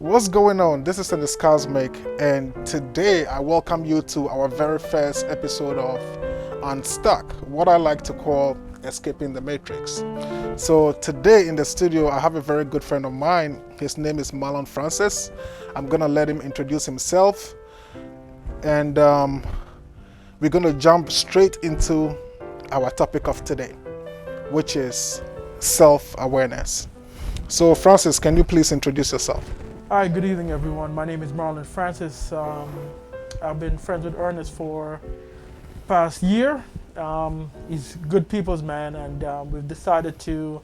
What's going on? This is the Cosmic, and today I welcome you to our very first episode of Unstuck, what I like to call Escaping the Matrix. So today in the studio, I have a very good friend of mine. His name is Marlon Francis. I'm gonna let him introduce himself, and we're gonna jump straight into our topic of today, which is self-awareness. So Francis, can you please introduce yourself? Hi, good evening, everyone. My name is Marlon Francis. I've been friends with Ernest for past year. He's good people's man, and we've decided to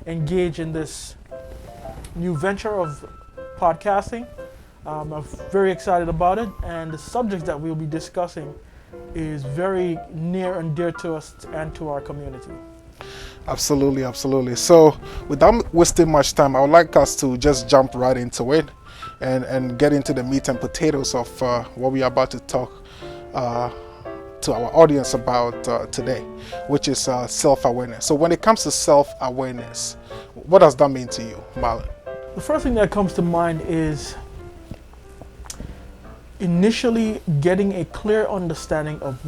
engage in this new venture of podcasting. I'm very excited about it, and the subject that we'll be discussing is very near and dear to us and to our community. Absolutely, absolutely. So without wasting much time, I would like us to just jump right into it and get into the meat and potatoes of what we are about to talk to our audience about today, which is self-awareness. So when it comes to self-awareness, what does that mean to you, Marlon? The first thing that comes to mind is initially getting a clear understanding of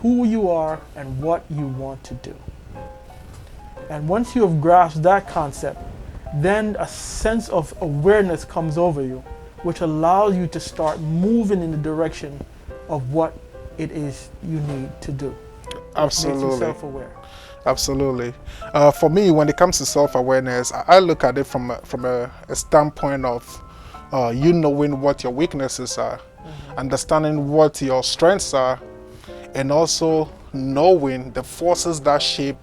who you are and what you want to do. And once you have grasped that concept, then a sense of awareness comes over you, which allows you to start moving in the direction of what it is you need to do. Absolutely. Makes you self-aware. Absolutely. For me, when it comes to self-awareness, I look at it from a standpoint of you knowing what your weaknesses are, understanding what your strengths are, and also knowing the forces that shape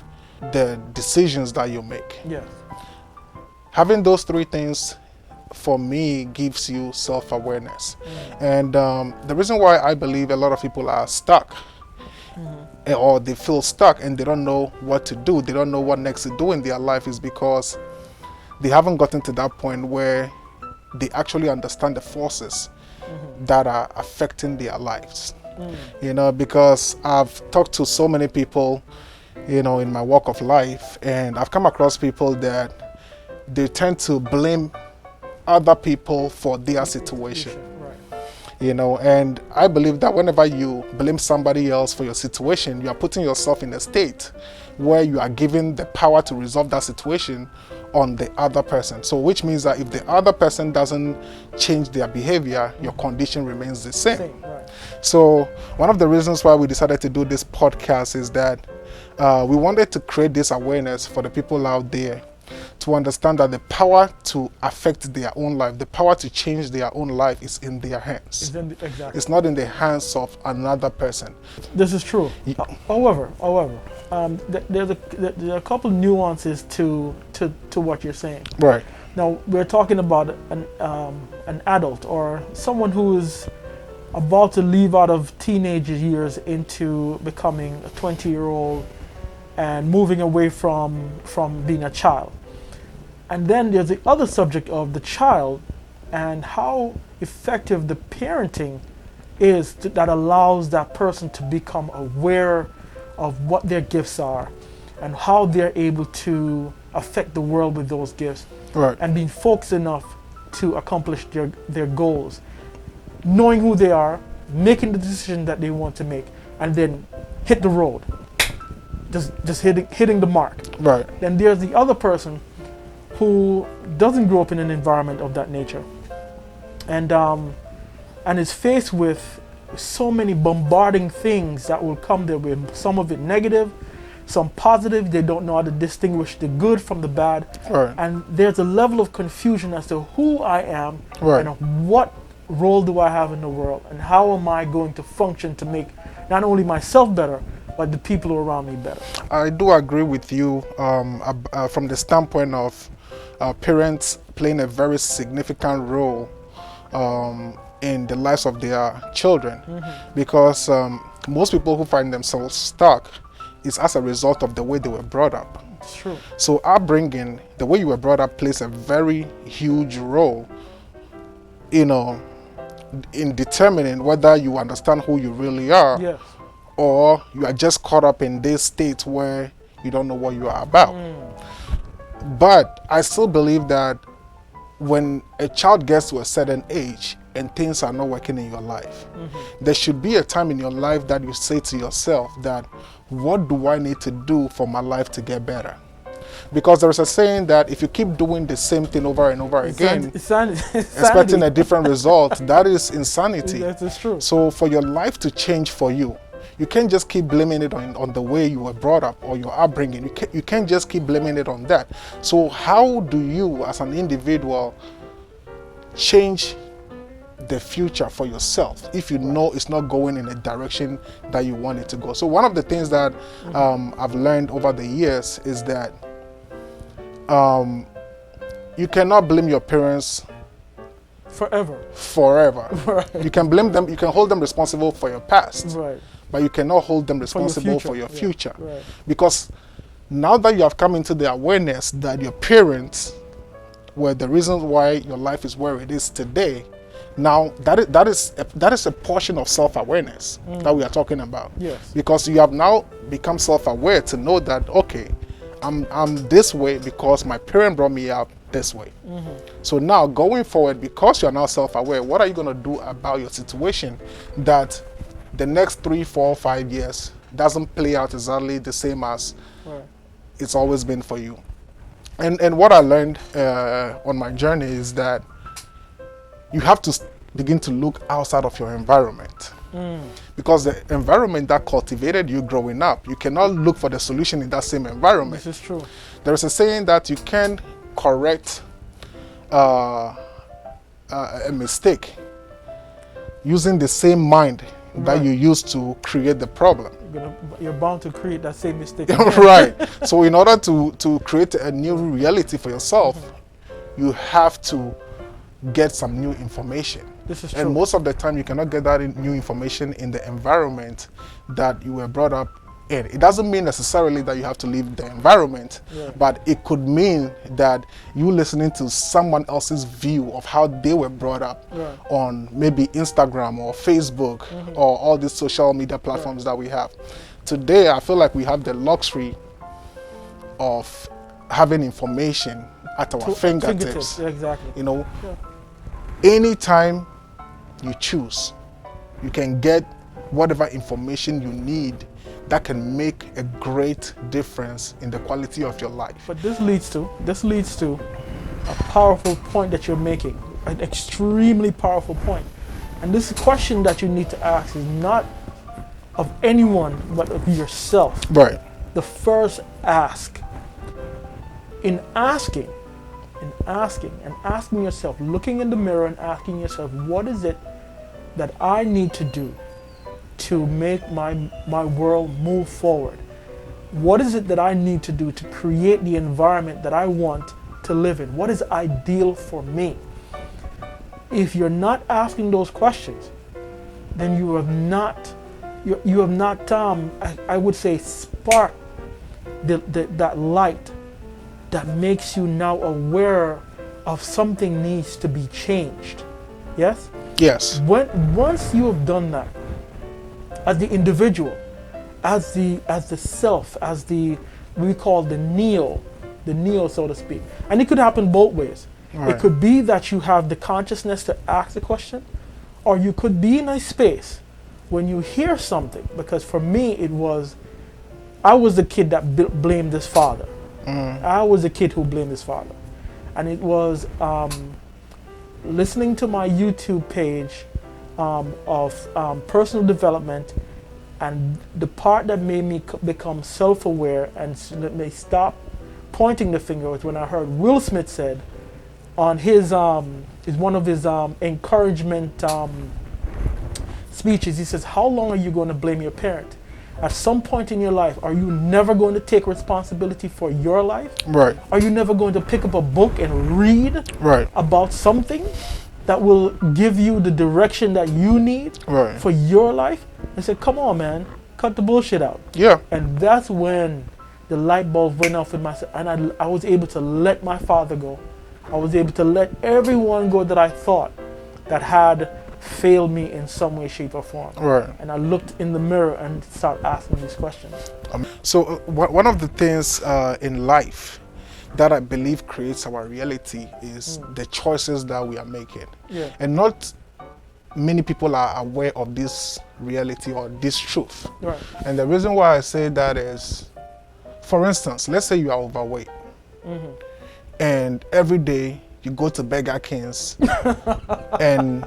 the decisions that you make. Yes. Having those three things, for me, gives you self-awareness. And the reason why I believe a lot of people are stuck, or they feel stuck and they don't know what to do, they don't know what next to do in their life, is because they haven't gotten to that point where they actually understand the forces that are affecting their lives. You know, because I've talked to so many people, you know, in my walk of life, and I've come across people that they tend to blame other people for their situation. Right. You know, and I believe that whenever you blame somebody else for your situation, you are putting yourself in a state where you are giving the power to resolve that situation on the other person. So which means that if the other person doesn't change their behavior, your condition remains the same. Right. So one of the reasons why we decided to do this podcast is that we wanted to create this awareness for the people out there to understand that the power to affect their own life, the power to change their own life, is in their hands. Exactly. It's not in the hands of another person. This is true. However, there are a couple nuances to what you're saying. Right. Now we're talking about an adult or someone who is about to leave out of teenage years into becoming a 20-year-old and moving away from being a child. And then there's the other subject of the child and how effective the parenting is that allows that person to become aware of what their gifts are and how they're able to affect the world with those gifts. Right. And being focused enough to accomplish their goals, knowing who they are, making the decision that they want to make, and then hit the road, just hitting the mark. Right. Then there's the other person who doesn't grow up in an environment of that nature, and is faced with so many bombarding things that will come their way. Some of it negative, some positive. They don't know how to distinguish the good from the bad. Right. And there's a level of confusion as to who I am, Right. and what role do I have in the world, and how am I going to function to make not only myself better, but the people around me better. I do agree with you from the standpoint of parents playing a very significant role in the lives of their children, because most people who find themselves stuck is as a result of the way they were brought up. It's true. So upbringing, the way you were brought up, plays a very huge role, you know, in determining whether you understand who you really are, Yes. or you are just caught up in this state where you don't know what you are about. But I still believe that when a child gets to a certain age and things are not working in your life, there should be a time in your life that you say to yourself that, what do I need to do for my life to get better? Because there's a saying that if you keep doing the same thing over and over again, expecting a different result, that is insanity. That is true. So for your life to change for you, you can't just keep blaming it on the way you were brought up or your upbringing. You can't just keep blaming it on that. So how do you, as an individual, change the future for yourself if you know it's not going in a direction that you want it to go? So one of the things that I've learned over the years is that you cannot blame your parents forever. Right. You can blame them, you can hold them responsible for your past, Right. but you cannot hold them responsible for your future. Right. Because now that you have come into the awareness that your parents were the reasons why your life is where it is today, now that is a portion of self-awareness that we are talking about. Yes. Because you have now become self-aware to know that, okay, I'm this way because my parent brought me up this way. So now going forward, because you're now self-aware, what are you going to do about your situation that the next 3, 4, 5 years doesn't play out exactly the same as it's always been for you? And what I learned on my journey is that you have to begin to look outside of your environment. Because the environment that cultivated you growing up, you cannot look for the solution in that same environment. This is true. There is a saying that you can correct a mistake using the same mind that you used to create the problem. You're bound to create that same mistake. Right. So in order to create a new reality for yourself, you have to get some new information. This is true. And most of the time you cannot get that new information in the environment that you were brought up in. It doesn't mean necessarily that you have to leave the environment, but it could mean that you listening to someone else's view of how they were brought up on maybe Instagram or Facebook or all these social media platforms that we have. Today, I feel like we have the luxury of having information at our fingertips. Exactly. You know, anytime you choose, you can get whatever information you need that can make a great difference in the quality of your life. But this leads to a powerful point that you're making, an extremely powerful point. And this question that you need to ask is not of anyone but of yourself. Right. The first ask. In asking yourself, looking in the mirror and asking yourself, what is it that I need to do to make my world move forward? What is it that I need to do to create the environment that I want to live in? What is ideal for me? If you're not asking those questions, then you have not, I would say, sparked that light that makes you now aware of something needs to be changed. Yes? Yes. Once you have done that, as the individual, as the self, as we call the neo, so to speak. And it could happen both ways. Right. It could be that you have the consciousness to ask the question, or you could be in a space when you hear something. Because for me, I was the kid that blamed his father. I was the kid who blamed his father. And it was listening to my YouTube page of personal development, and the part that made me become self-aware and let me stop pointing the finger was when I heard Will Smith said on his one of his encouragement speeches, he says, how long are you going to blame your parent? At some point in your life, are you never going to take responsibility for your life? Right. Are you never going to pick up a book and read about something that will give you the direction that you need for your life? I said, come on, man, cut the bullshit out. Yeah. And that's when the light bulb went off in myself, and I was able to let my father go. I was able to let everyone go that I thought that had failed me in some way, shape, or form. Right. And I looked in the mirror and started asking these questions. So one of the things in life that I believe creates our reality is the choices that we are making. Yeah. And not many people are aware of this reality or this truth. Right. And the reason why I say that is, for instance, let's say you are overweight, and every day you go to Burger King's and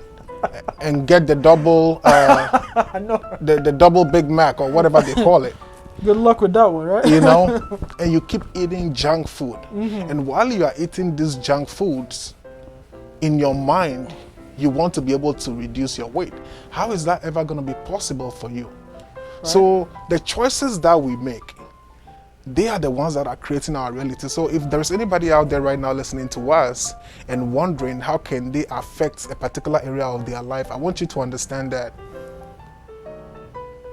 get the double I know. the double Big Mac or whatever they call it. Good luck with that one, right? You know, and you keep eating junk food. And while you are eating these junk foods, in your mind, you want to be able to reduce your weight. How is that ever going to be possible for you? Right. So the choices that we make, they are the ones that are creating our reality. So if there's anybody out there right now listening to us and wondering how can they affect a particular area of their life, I want you to understand that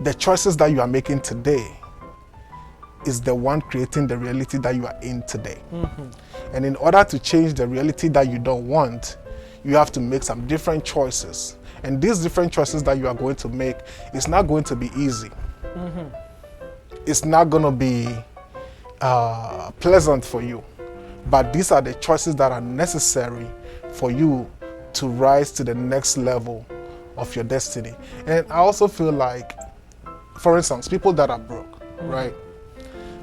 the choices that you are making today is the one creating the reality that you are in today. And in order to change the reality that you don't want, you have to make some different choices. And these different choices that you are going to make, it's not going to be easy. It's not going to be pleasant for you. But these are the choices that are necessary for you to rise to the next level of your destiny. And I also feel like, for instance, people that are broke, right?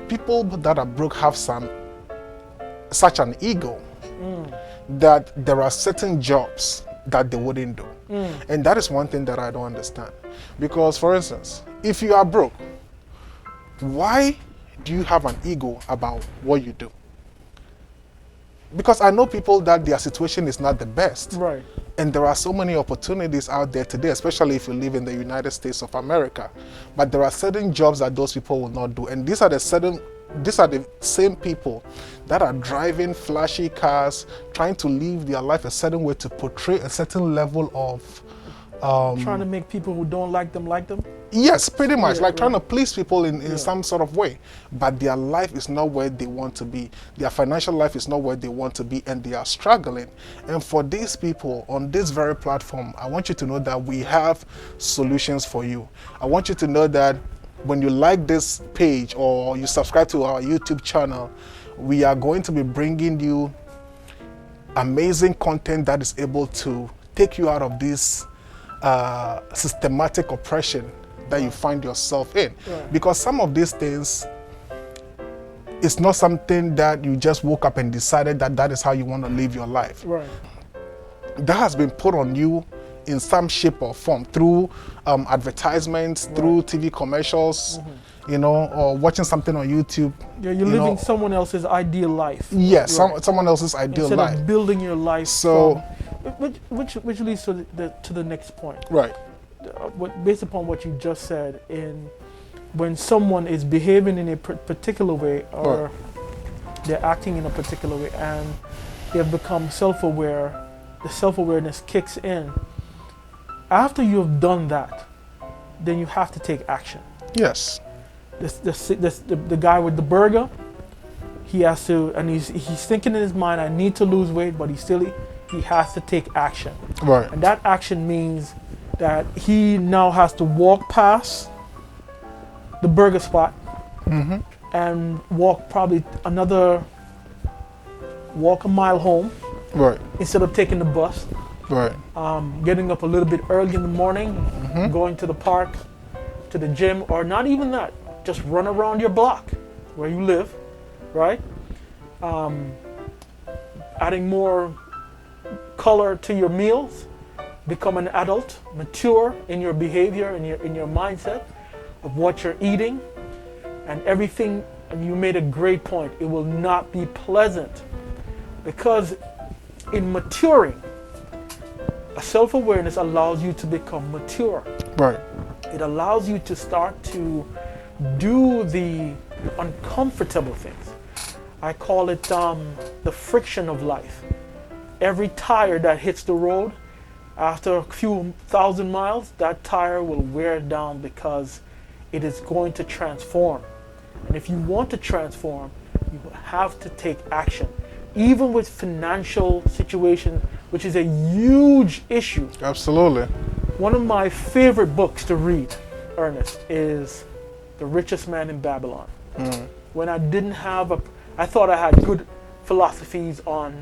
People that are broke have such an ego that there are certain jobs that they wouldn't do. And that is one thing that I don't understand. Because, for instance, if you are broke, why do you have an ego about what you do? Because I know people that their situation is not the best. Right. And there are so many opportunities out there today, especially if you live in the United States of America. But there are certain jobs that those people will not do. And these are the same people that are driving flashy cars, trying to live their life a certain way to portray a certain level of trying to make people who don't like them. Yes, pretty much, Yeah, like right. trying to please people in some sort of way. But their life is not where they want to be. Their financial life is not where they want to be, and they are struggling. And for these people on this very platform, I want you to know that we have solutions for you. I want you to know that when you like this page or you subscribe to our YouTube channel, we are going to be bringing you amazing content that is able to take you out of this systematic oppression that you find yourself in. Right. Because some of these things, it's not something that you just woke up and decided that that is how you want to live your life. Right. That has been put on you in some shape or form through advertisements, through TV commercials, you know, or watching something on YouTube. Yeah, you're living someone else's ideal life. Yes, someone else's ideal Instead life. of building your life. So, which leads to the next point. right. Based upon what you just said, when someone is behaving in a particular way or they're acting in a particular way and they have become self-aware, the self-awareness kicks in. After you have done that, then you have to take action. Yes. The guy with the burger, he has to, and he's thinking in his mind, I need to lose weight, but he has to take action. Right. And that action means that he now has to walk past the burger spot and walk a mile home, Right. instead of taking the bus. Right. Getting up a little bit early in the morning, going to the park, to the gym, or not even that, just run around your block where you live, right? Adding more color to your meals, become an adult, mature in your behavior, in your mindset of what you're eating and everything. And you made a great point. It will not be pleasant, because in maturing, a self-awareness allows you to become mature. Right. It allows you to start to do the uncomfortable things. I call it the friction of life. Every tire that hits the road, after a few thousand miles, that tire will wear down because it is going to transform. And if you want to transform, you have to take action. Even with financial situation, which is a huge issue. Absolutely. One of my favorite books to read, Ernest, is The Richest Man in Babylon. When I didn't have I thought I had good philosophies on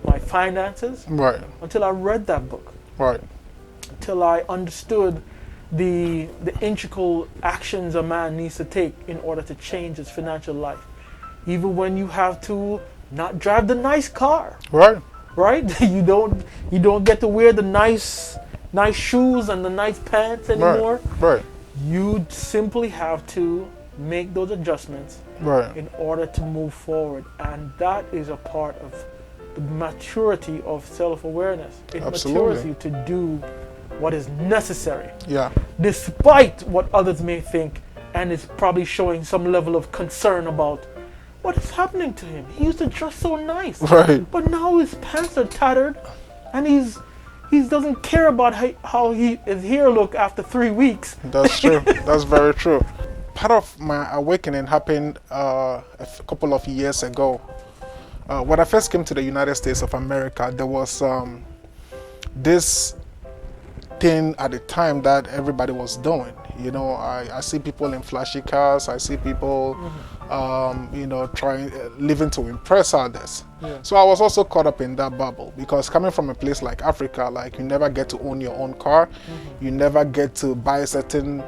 my finances Right. until I read that book, Right. until I understood the integral actions a man needs to take in order to change his financial life. Even when you have to not drive the nice car, Right. right? You don't get to wear the nice shoes and the nice pants anymore. Right. You simply have to make those adjustments Right. in order to move forward, and that is a part of the maturity of self-awareness. It Absolutely. matures you to do what is necessary, Yeah. despite what others may think, and is probably showing some level of concern about what is happening to him. He used to dress so nice, Right. but now his pants are tattered, and he doesn't care about how his hair look after 3 weeks. That's true. That's very true. Part of my awakening happened couple of years ago. When I first came to the United States of America, there was this thing at the time that everybody was doing. You know, I see people in flashy cars. I see people, trying, living to impress others. Yeah. So I was also caught up in that bubble because coming from a place like Africa, like you never get to own your own car, you never get to buy certain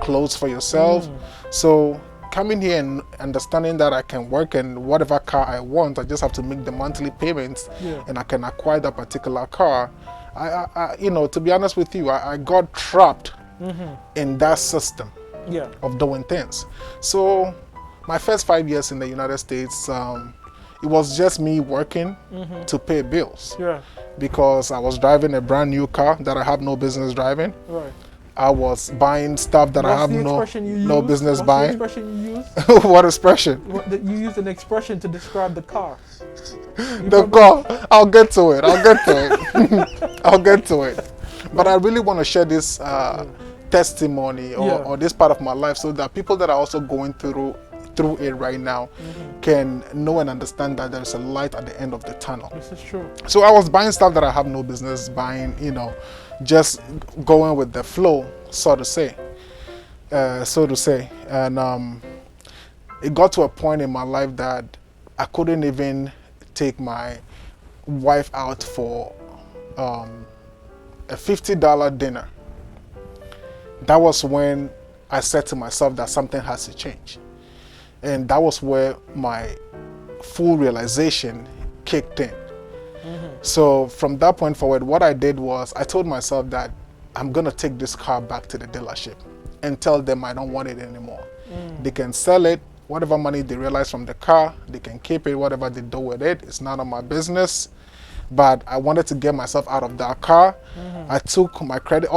clothes for yourself. So coming here and understanding that I can work and whatever car I want, I just have to make the monthly payments, Yeah. and I can acquire that particular car. I to be honest with you, I got trapped in that system Yeah. of doing things. So my first 5 years in the United States, it was just me working to pay bills Yeah. because I was driving a brand new car that I have no business driving. Right. I was buying stuff that I What's have the no expression you no use? business What's buying. the expression you use? What expression? You used an expression to describe the car. The car. I'll get to it. I'll get to it. I'll get to it. But I really want to share this testimony or this part of my life so that people that are also going through it right now can know and understand that there's a light at the end of the tunnel. This is true. So I was buying stuff that I have no business buying, just going with the flow, so to say. And it got to a point in my life that I couldn't even take my wife out for a $50 dinner. That was when I said to myself that something has to change. And that was where my full realization kicked in. So from that point forward, what I did was I told myself that I'm going to take this car back to the dealership and tell them I don't want it anymore. They can sell it, whatever money they realize from the car, they can keep it, whatever they do with it. It's none of my business. But I wanted to get myself out of that car. I took all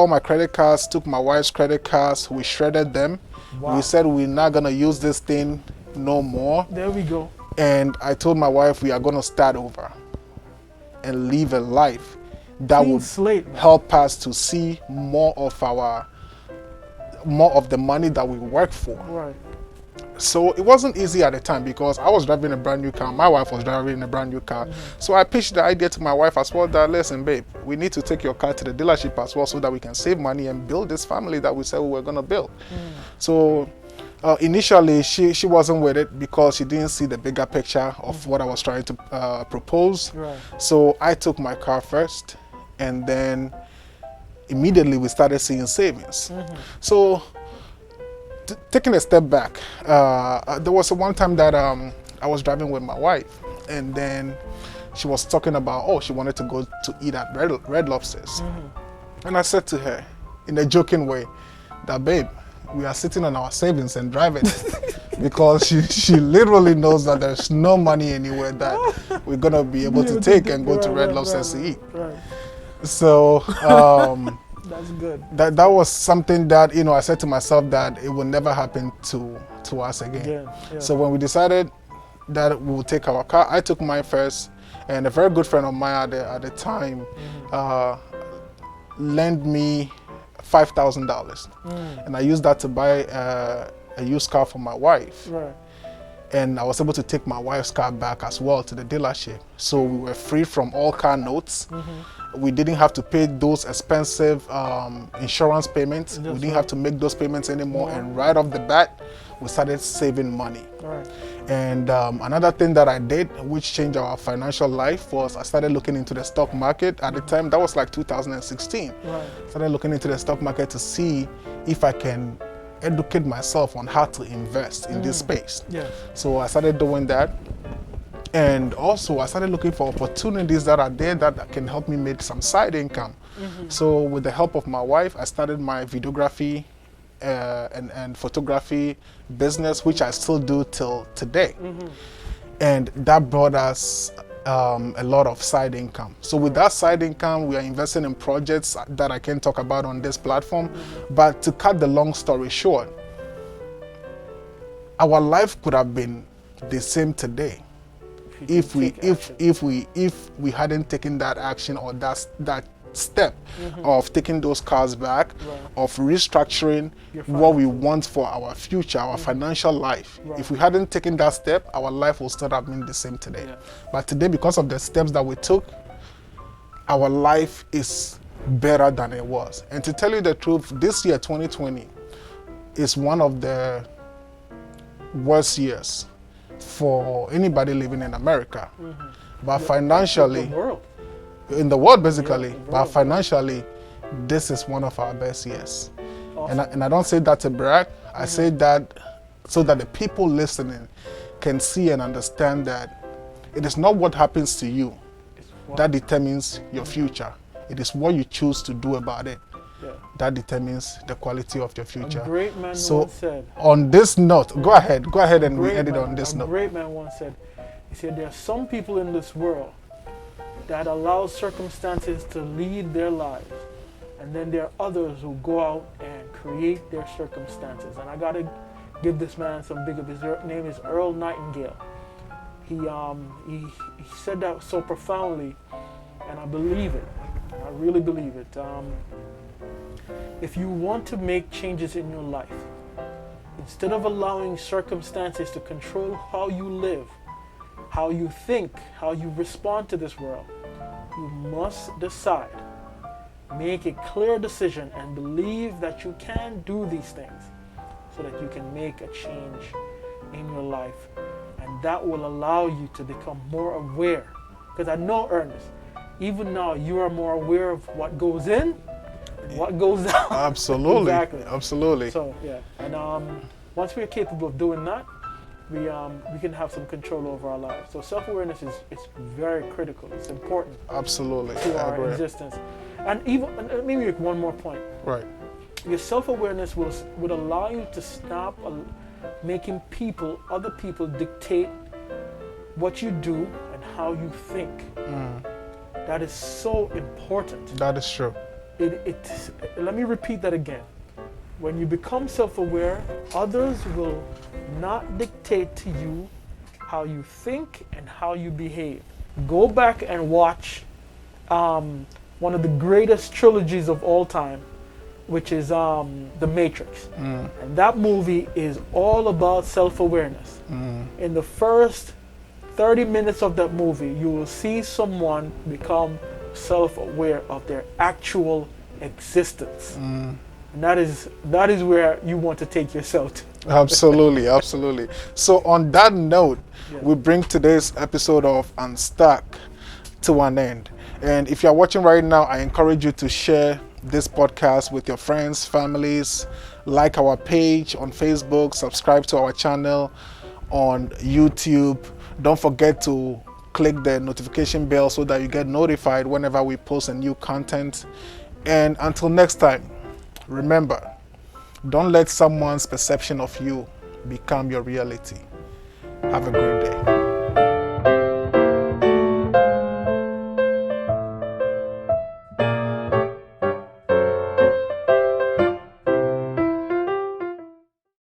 my credit cards, took my wife's credit cards, we shredded them. Wow. We said we're not going to use this thing no more. There we go. And I told my wife we are going to start over and live a life that Clean would slate, man. help us to see more of the money that we work for. Right. So it wasn't easy at the time because I was driving a brand new car. My wife was driving a brand new car. So I pitched the idea to my wife as well that, listen, babe, we need to take your car to the dealership as well so that we can save money and build this family that we said we were going to build. So initially, she wasn't with it because she didn't see the bigger picture of what I was trying to propose. Right. So I took my car first, and then immediately we started seeing savings. So taking a step back, there was one time that I was driving with my wife, and then she was talking about, she wanted to go to eat at Red Lobsters. And I said to her in a joking way that, babe, we are sitting on our savings and driving because she literally knows that there's no money anywhere that we're going to be able to take and go to Red Lobsters to eat. Right. So That's good. that was something that, I said to myself that it will never happen to us again. Yeah. So when we decided that we would take our car, I took mine first, and a very good friend of mine at the time lent me $5,000, and I used that to buy a used car for my wife. Right. And I was able to take my wife's car back as well to the dealership. So we were free from all car notes. We didn't have to pay those expensive insurance payments. We didn't have to make those payments anymore. And right off the bat, we started saving money. All right. And another thing that I did, which changed our financial life, was I started looking into the stock market. At the time, that was like 2016. Right. Started looking into the stock market to see if I can educate myself on how to invest in this space. Yes. So I started doing that. And also I started looking for opportunities that are there that can help me make some side income. So with the help of my wife, I started my videography and photography business, which I still do till today. And that brought us a lot of side income. So with that side income, we are investing in projects that I can talk about on this platform. But to cut the long story short, our life could have been the same today if we hadn't taken that action, or that step of taking those cars back, of restructuring what we want for our future, our financial life. If we hadn't taken that step, our life would still have been the same today. But today, because of the steps that we took, our life is better than it was. And to tell you the truth, this year 2020 is one of the worst years for anybody living in America. But financially, in the world basically, but financially, this is one of our best years. Awesome. And I don't say that to brag. I say that so that the people listening can see and understand that it is not what happens to you that determines your future. It is what you choose to do about it that determines the quality of your future. A great man So once said, on this note, go ahead and we end it on this a note. great man once said, he said, there are some people in this world that allow circumstances to lead their lives, and then there are others who go out and create their circumstances. And I gotta give this man some big up. His name is Earl Nightingale. He said that so profoundly, and I believe it. I really believe it. If you want to make changes in your life, instead of allowing circumstances to control how you live, how you think, how you respond to this world, you must decide. Make a clear decision and believe that you can do these things so that you can make a change in your life. And that will allow you to become more aware. Because I know, Ernest, even now you are more aware of what goes in and what goes out. Absolutely. Exactly. Absolutely. So, yeah. And once we are capable of doing that, we can have some control over our lives. So self-awareness is very critical. It's important Absolutely. to I our agree. existence. And even let me make one more point. Right. Your self-awareness would allow you to stop making other people dictate what you do and how you think. That is so important. That is true. Let me repeat that again. When you become self-aware, others will not dictate to you how you think and how you behave. Go back and watch one of the greatest trilogies of all time, which is The Matrix. And that movie is all about self-awareness. In the first 30 minutes of that movie, you will see someone become self-aware of their actual existence. And that is where you want to take yourself to. Absolutely, absolutely. So on that note, we bring today's episode of Unstuck to an end. And if you're watching right now, I encourage you to share this podcast with your friends, families, like our page on Facebook, subscribe to our channel on YouTube. Don't forget to click the notification bell so that you get notified whenever we post a new content. And until next time, remember, don't let someone's perception of you become your reality. Have a great day.